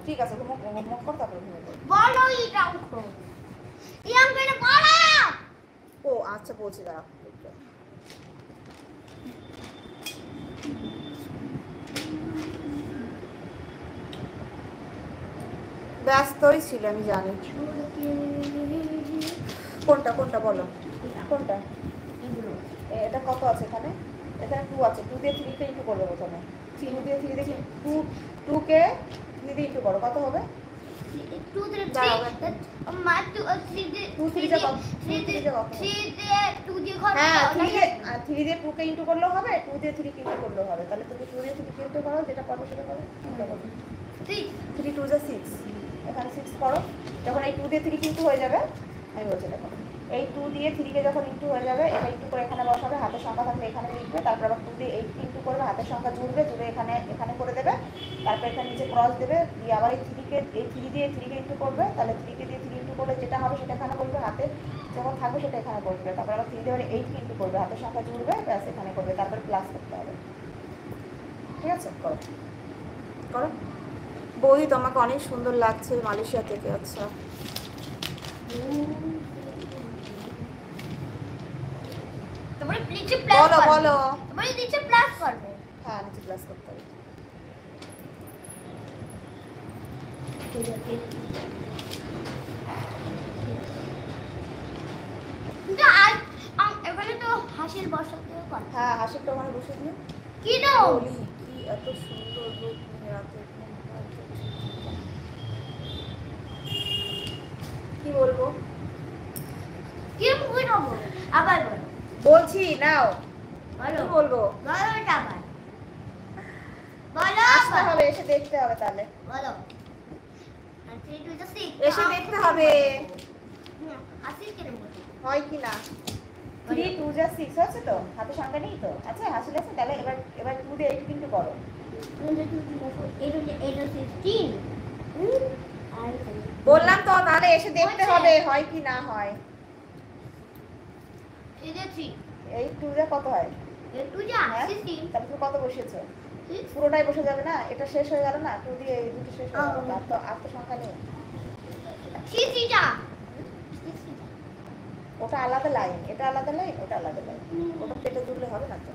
ঠিক আছে, হোমওয়ার্ক কর, তারপরে ঘুমিয়ে পড়। বলো এটা উঠো। এই অঙ্কটা পড়া। ও আচ্ছা বলছি, দাঁড়া। ব্যস্তই ছিল আমি জানি। কোনটা কোনটা বলো, কোনটা? এটা কত আছে এখানে? এখানে 2 আছে, 2 দিয়ে 3 কে ইনটু করবে প্রথমে। 2 দিয়ে 3 দেখি 2 কে 3 দিয়ে ইনটু করো, কত হবে? 2 দিয়ে 3 মা 2 3 দিয়ে 2 3 দিয়ে কত? 3 দিয়ে 2 দিয়ে ঘর। হ্যাঁ 3 দিয়ে 2 কে ইনটু করলেও হবে, 2 দিয়ে 3 কে ইনটু করলেও হবে। তাহলে তুমি 2 দিয়ে 3 কে ইনটু করো, যেটা পারো সেটা করো। 3 2 যা 6, এখানে 6 করো। যখন এই 2 দিয়ে 3 ইনটু হয়ে যাবে, আমি বলছি দেখো, এই 2 দিয়ে 3 কে যখন ইনটু হয়ে যাবে, এটা ইনটু করে এখানে বসাবে, হাতের সংখ্যা থাকলে এখানে লিখবে, তারপর আবার 2 দিয়ে 8 ইনটু করবে, হাতের সংখ্যা জুড়বে, জুড়ে এখানে করে দেবে, তারপর এখানে নিচে ক্রস দেবে, দিয়ে আবার এই 3 দিয়ে 3 কে ইনটু করবে, তাহলে 3 কে দিয়ে 3 ইনটু করলে যেটা হবে সেটা এখানে করবে, হাতে যখন থাকবে সেটা এখানে করবে, তারপর আবার 3 দিয়ে 8 কে ইনটু করবে, হাতের সংখ্যা জুড়বে, ব্যাস এখানে করবে, তারপর প্লাস করতে হবে। ঠিক আছে, করো করো। বৌদি তোমাকে অনেক সুন্দর লাগছে মালয়েশিয়া থেকে। আচ্ছা তোমরা নিচে প্লাস বলো করবে। বলো। তোমরা নিচে প্লাস করবে। হ্যাঁ নিচে প্লাস করতে হবে। কিন্তু আজ এখানে তো হাসির বসাতে পারে। হ্যাঁ হাসিটা ওখানে বসে দিও। কি দাও? বলি কি এত সুন্দর রূপ নিয়ে রাতে কি বলবো, কি বলবো? আবার বলো। বলছি নাও, বলো। কি বলবো? বলো এটা আবার। বলো আসতে আবার। হবে, এসে দেখতে হবে, তাহলে বলো। আর 3 2 6 এসে দেখতে হবে হাসির কেন বলো? হয় কি না। 3 2 যা 6 আছে তো, হাতে সংখ্যা নেই তো, আচ্ছা হাসি লাগছে, তাহলে এবার 2 দিয়ে 8 কিন্তু করো। এটা 16 আর বললাম তো, তাহলে এসে দেখতে হবে হয় কি না হয়। এটা 3 এই 2 যা কত হয়? এই 2 যা হ্যাঁ? 16 তাহলে তুমি কত বসিয়েছো? 6 পুরোটাই বসে যাবে না, এটা শেষ হয়ে গেল না, 2 দিয়ে এই দুটো শেষ হয়ে গেল, আর তো সংখ্যা নেই। 6 যা ওটা আলাদা লাইন, এটা আলাদা লাইন, ওটা আলাদা লাইন, ওটা পেটে জুড়লে হবে না তো।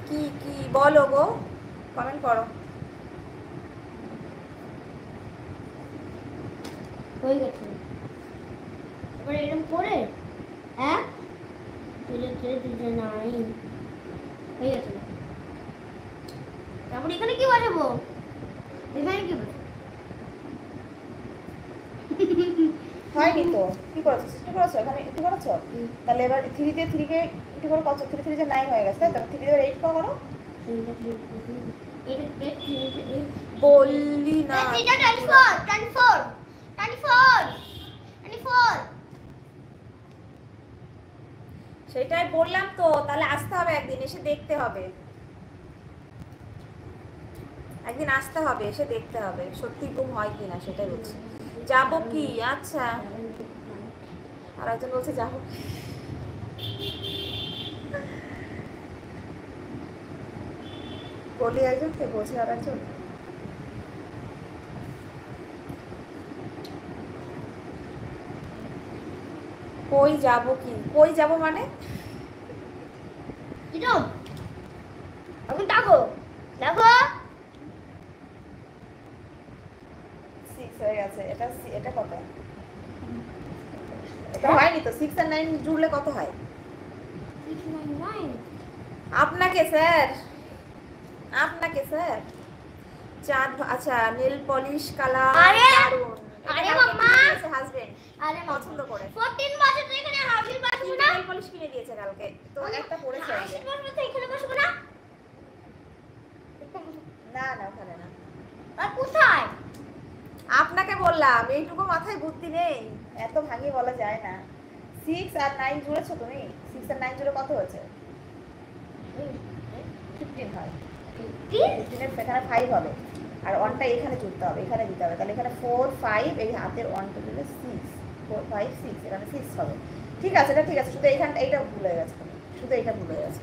কি কি বলো গো, কমেন্ট করো। হয়ে গেছে এবার এরকম করে হ্যাঁ 2 3 9 হয়ে গেছে। তারপর এখানে কি বসাবো? এখানে কি বসাবো? হয়নি তো, কি করেছো? সৃষ্টি করেছো, এখানে একটু করেছো, তাহলে এবার 3 দিয়ে 3 কে একটু করে কত? 3 3 যে 9 হয়ে গেছে, তাই তো? 3 দিয়ে 8 করো। বললি না এটা 24 24 24 24 সেটাই বললাম তো, তাহলে আসতে হবে একদিন, এসে দেখতে হবে, একদিন আসতে হবে, এসে দেখতে হবে সত্যি ঘুম হয় কি না, সেটাই বলছি। যাবো কি? আচ্ছা, আর একজন বলছে যাবো কি, বলি একজনকে, বলছে আর একজন। কই যাবো কি, কই যাবো মানে? কিটো এখন দেখো দেখো 6 হয়ে গেছে, এটা কত? এটা হয়নি তো, 6 আর 9 জুড়লে কত হয়? 699 আপনাকে স্যার, আপনাকে স্যার চাঁদ, আচ্ছা নেল পলিশ কালার আরে, দারুন। আরে মাম্মা, হাজবেন্ড আরে পছন্দ করে 14 বছর তো এখানে হাসির বসবো না। নেল পলিশ কিনে দিয়েছে কালকে, তো একটা পরেছে আজকে। হাসির বসবো তো এখানে বসবো না। না না ওখানে না। আর কোথায়? আপনাকে বললাম, এইটুকু মাথায় বুদ্ধি নেই, এত ভাঙিয়ে বলা যায় না। 6 আর 9 জুড়েছো তুমি, 6 আর 9 জুড়ে কত হয়েছে? 15 হয়। 15 এর এখানে 5 হবে, আর 1টা এখানে জুড়তে হবে, এখানে দিতে হবে, তাহলে এখানে 4 5, এই হাতের 1টা দিলে 6, 4 5 6, এখানে 6 হবে। ঠিক আছে, এটা ঠিক আছে, শুধু এইখানটা এইটা ভুল হয়ে গেছে, শুধু এইটা ভুল হয়ে গেছে।